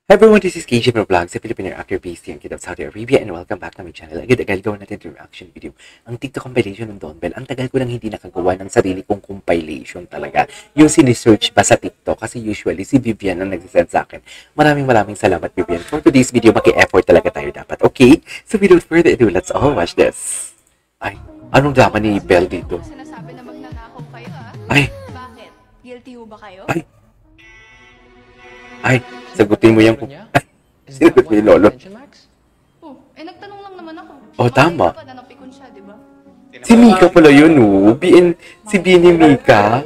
Hi everyone, this is KJ from Vlog sa Filipino actor based here in Kingdom, Saudi Arabia, and welcome back to my channel. Agad-agad gawin natin yung reaction video. Ang TikTok compilation ng Don Bell. Ang tagal ko nang hindi nakagawa ng sarili kong compilation talaga. Yung sinesearch pa sa TikTok kasi usually si Vivian ang nagsisend sa akin. Maraming salamat Vivian. For today's video, mag-e-effort talaga tayo dapat. Okay? So without further ado, let's all watch this. Ay, anong drama ni Bell dito? Sinasabi na magnanakaw kayo Ay. Bakit? Guilty ho ba kayo? Ay, sagutin mo yan. Sinagot mo yung lolo. Oh, nagtanong lang naman ako. Oh, tama. Baka nanapikon siya, di ba? Si Mika pala yun, oh. Si B ni Mika.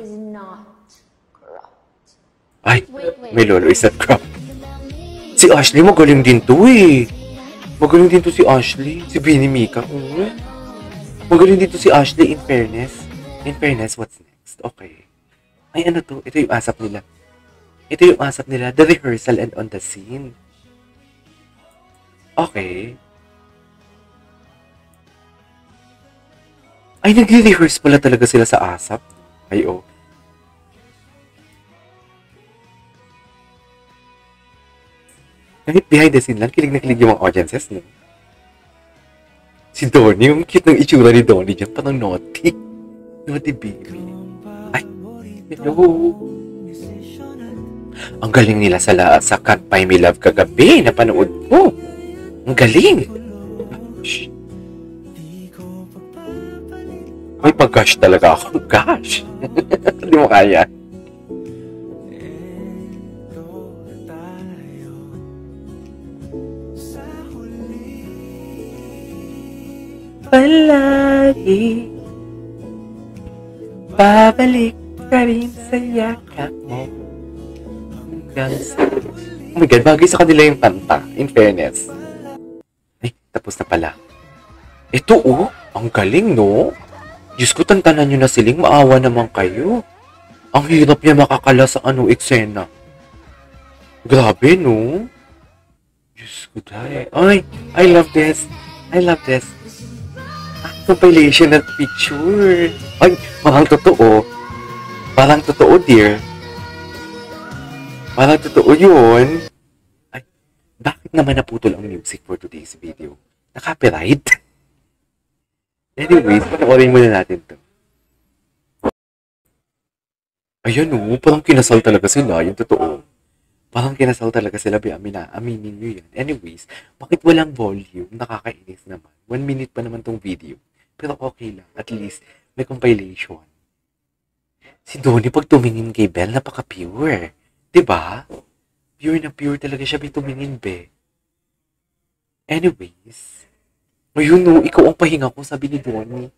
Ay, may lolo is not corrupt. Si Ashley, magaling din to eh. Magaling din to si Ashley. Si B ni Mika. Magaling din to si Ashley, in fairness. In fairness, what's next? Okay. Ay, ano to? Ito yung asap nila. Ito yung asap nila, the rehearsal and on the scene. Okay. Ay, nagre-rehearse pala talaga sila sa asap. Ay, oh. Kahit behind the scene lang, kilig na kilig yung mga audiences, no? Si Donnie, yung cute ng itsura ni Donnie dyan, parang naughty. Naughty baby. Ay, hello. Ang galing nila sa Can't Buy Me Love kagabi. Napanood ko. Ang galing. May pag-gosh talaga ako. Gosh. Hindi mo kaya. Palagi babalik ka rin sa yakap mo. Oh my God, bagay sa kanila yung kanta, in fairness. Ay, tapos na pala. Ito oh, ang galing no? Diyos ko, tantanan nyo na siling, maawa naman kayo. Ang hirap niya makakala sa eksena. Grabe no? Diyos ko dahil. Ay, I love this. I love this. Compilation at picture. Ay, parang totoo. Parang totoo, dear. Parang totoo yun. Ay, bakit naman naputol ang music for today's video? Na-copyright? Anyways, panoorin muna natin to. Ayan o, parang kinasal talaga sila, yung totoo. Parang kinasal talaga sila, aminin nyo yan. Anyways, bakit walang volume? Nakakainis naman. 1 minute pa naman tong video. Pero okay lang, at least may compilation. Si Donnie pag tumingin kay Belle, napaka-pure. Diba? Pure na pure talaga siya tumingin, be. Anyways. Ayun no, ikaw ang pahinga ko, sabi ni Donnie.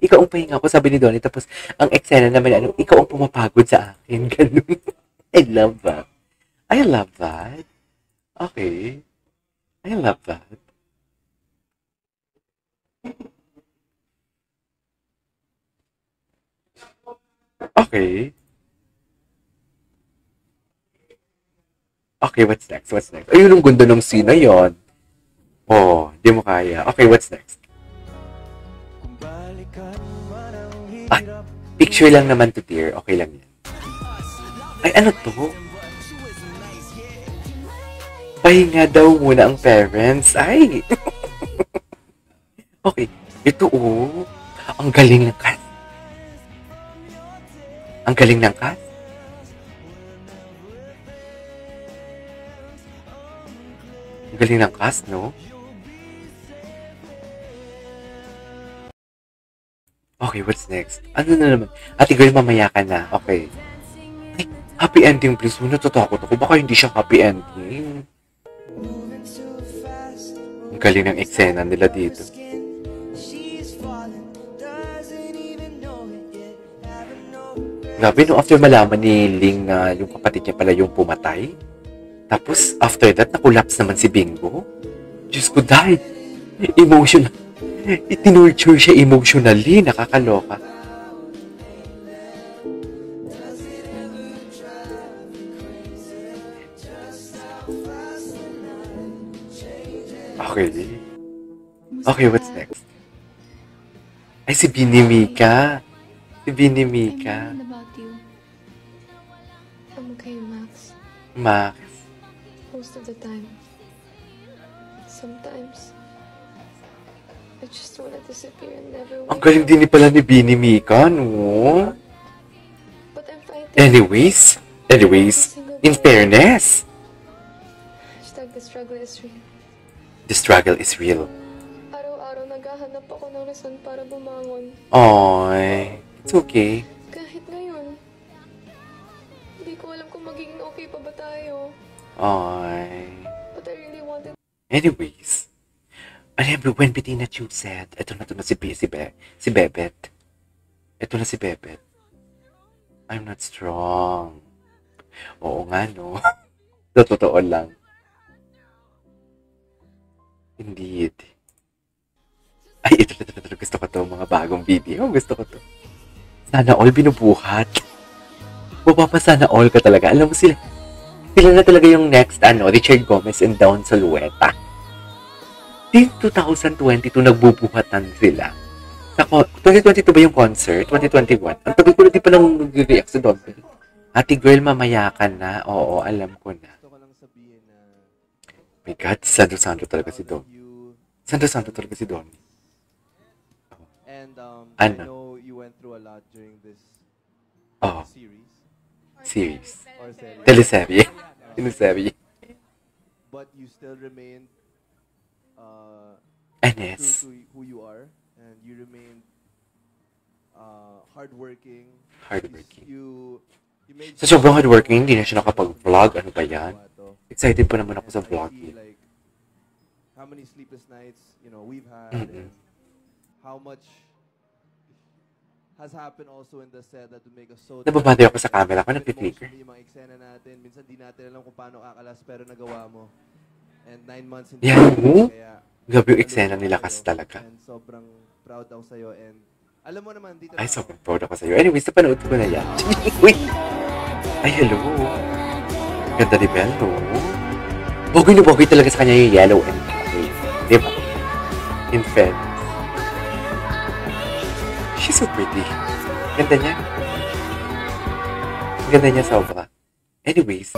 Ikaw ang pahinga ko, sabi ni Donnie. Tapos, ang eksena naman, ikaw ang pumapagod sa akin. Ganun. I love that. I love that. Okay. I love that. Okay. Okay, what's next? What's next? Ayun, ang ganda ng scene na yun. Oh, di mo kaya. Okay, what's next? Ay, picture lang naman to, dear. Okay lang yan. Ay, ano to? Pahinga daw muna ang parents. Ay! Okay, ito oh. Ang galing ng cast. Ang galing ng cast. Galing ng cast, no? Okay, what's next? Ano na naman? Ate girl, mamaya ka na. Okay. Ay, happy ending, please. Natatakot ako. Baka hindi siya happy ending. Ang galing ng eksena nila dito. Grabe, no? After malaman ni Ling na yung kapatid niya pala yung pumatay. Tapos, after that, na-collapse naman si Bingo. Diyos ko, dahil emotional. Itinurture siya emotionally. Nakakaloka. Okay. Kumusta Okay, what's ka? next? Ay, si Binimika. Si I'm Binimika. worried about you. I'm okay, Max. Max. Most of the time. Sometimes, I just wanna disappear and never Ang wake galing up. din ni pala ni Binimika, no? But I'm fighting. Anyways, in fairness, Hashtag the struggle is real. the struggle is real. Araw-araw naghahanap ako ng rason para bumangon. Oy, it's okay. Kahit ngayon, hindi ko alam kung magiging okay pa ba tayo. Oy. But I really wanted. Anyways, alam mo, when Bettina Chu said, eto na si Bebet. Eto na si Bebet. I'm not strong. Oo nga, no? Sa totoo lang. Indeed. Ay, ito. Gusto ko to, mga bagong video. Gusto ko to. Sana all binubuhat. Baba pa sana all ka talaga. Alam mo sila na talaga yung next, Richard Gomez and Dawn Solueta. Din 2022, nagbubuhatan sila. 2022 ba yung concert? 2021? Ang tagal ko na di palang nag-react sa Dawn. Ate girl, mamaya ka na. Oo, alam ko na. Gusto ko lang sabihin na My God, santo talaga si Dawn. Santo talaga si Dawn. And Ano? I know you went through a lot during this Oh, series series. or series. Teleserye. Teleserye. But you still remained NS. true to who you are, and you remained hardworking. Hardworking. You made Sa sobrang hardworking, hindi na siya nakapag-vlog. Ano ba yan? Excited pa naman ako sa And I vlog. see, like, how many sleepless nights we've had, Mm-mm. and how much has happened also in the set that would make us so Nababati ako sa camera ko, Even nagpi-flicker. emotionally, yung mga eksena natin, minsan di natin alam kung paano kakalas, pero nagawa mo. And 9 months in Yeah, no? kaya Grabe yung eksena nila kasi talaga. and sobrang proud ako sa'yo, and alam mo naman, dito Ay, na sobrang proud ako sa'yo. Anyways, napanood ko na yan. Uy! Ay, hello. Ganda ni Belle, no? Bogey na bogey talaga sa kanya yung yellow and black. Di ba? In fairness. She's so pretty. Ganda niya. Ganda niya sobra. Anyways,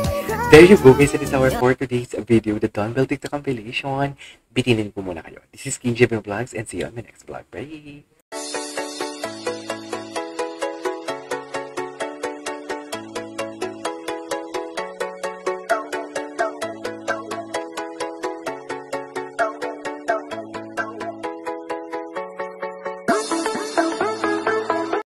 there you go guys. It is our for today's video, the Dawn Bell TikTok compilation. Bitinin ko muna kayo. This is King Jim Vlogs and see you on my next vlog. Bye!